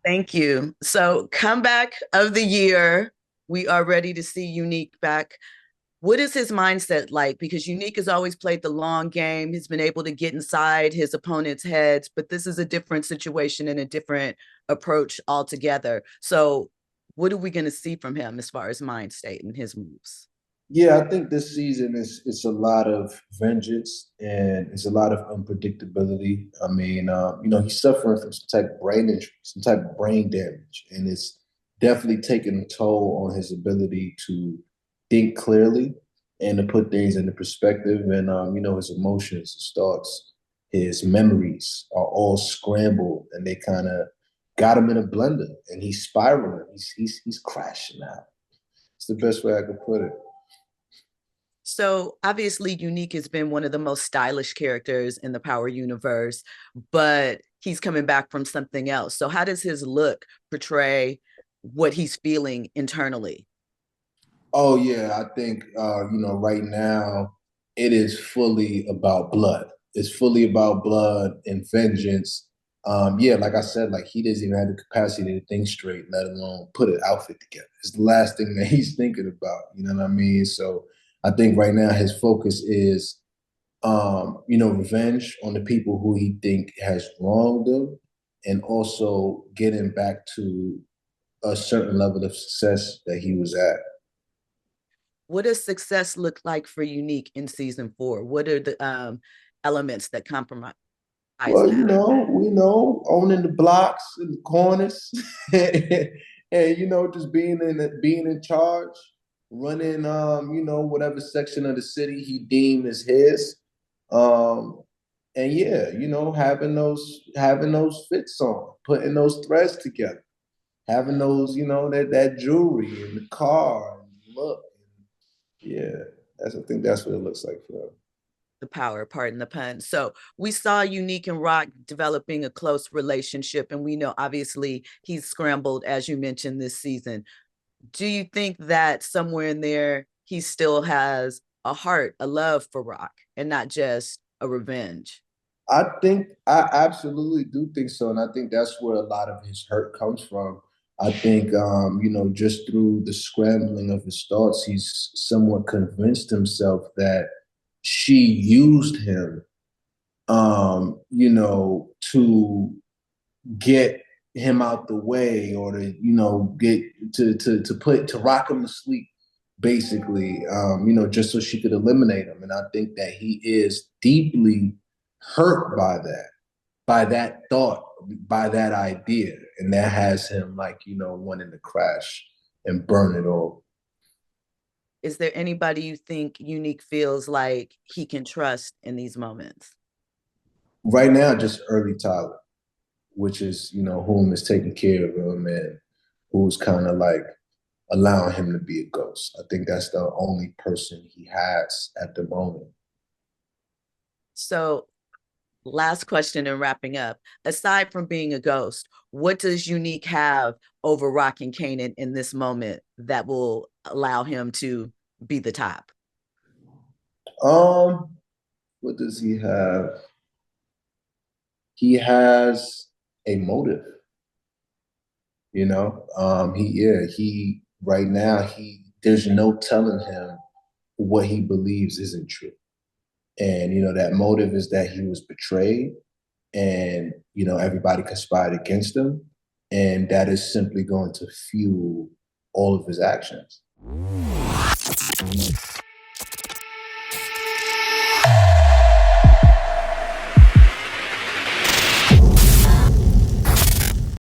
Thank you. So, comeback of the year. We are ready to see Unique back. What is his mindset like? Because Unique has always played the long game. He's been able to get inside his opponent's heads, but this is a different situation and a different approach altogether. So, what are we going to see from him as far as mind state and his moves? Yeah, I think this season is it's a lot of vengeance and it's a lot of unpredictability. I mean, he's suffering from some type of brain injury, some type of brain damage, and it's definitely taking a toll on his ability to think clearly and to put things into perspective. And his emotions, his thoughts, his memories are all scrambled, and they kind of got him in a blender, and he's spiraling. He's crashing out. It's the best way I could put it. So obviously, Unique has been one of the most stylish characters in the Power universe, but he's coming back from something else. So how does his look portray what he's feeling internally? Oh yeah, I think right now it is fully about blood. It's fully about blood and vengeance. Yeah, like I said, like he doesn't even have the capacity to think straight, let alone put an outfit together. It's the last thing that he's thinking about. You know what I mean? So I think right now his focus is revenge on the people who he think has wronged him, and also getting back to a certain level of success that he was at. What does success look like for Unique in season 4? What are the elements that compromise Well, that? we know owning the blocks and the corners, and just being in charge, running whatever section of the city he deemed as his, um, and yeah, having those fits on, putting those threads together, having those that jewelry and the car and look, yeah, I think that's what it looks like for him. The power, pardon the pun. So we saw Unique and Rock developing a close relationship, and we know obviously he's scrambled, as you mentioned, this season. Do you think that somewhere in there he still has a heart, a love for Rock, and not just a revenge? I absolutely do think so, and I think that's where a lot of his hurt comes from. I think just through the scrambling of his thoughts, he's somewhat convinced himself that she used him, to get him out the way or to get to rock him to sleep, basically, just so she could eliminate him. And I think that he is deeply hurt by that thought, by that idea, and that has him like wanting to crash and burn it all. Is there anybody you think Unique feels like he can trust in these moments? Right now, just early Tyler, which is whom is taking care of him and who's kind of like allowing him to be a ghost. I think that's the only person he has at the moment. So last question and wrapping up. Aside from being a ghost, what does Unique have over Rock and Kanan in this moment that will allow him to be the top? Um, what does he have? He has a motive. He right now he there's no telling him what he believes isn't true. And that motive is that he was betrayed and everybody conspired against him, and that is simply going to fuel all of his actions.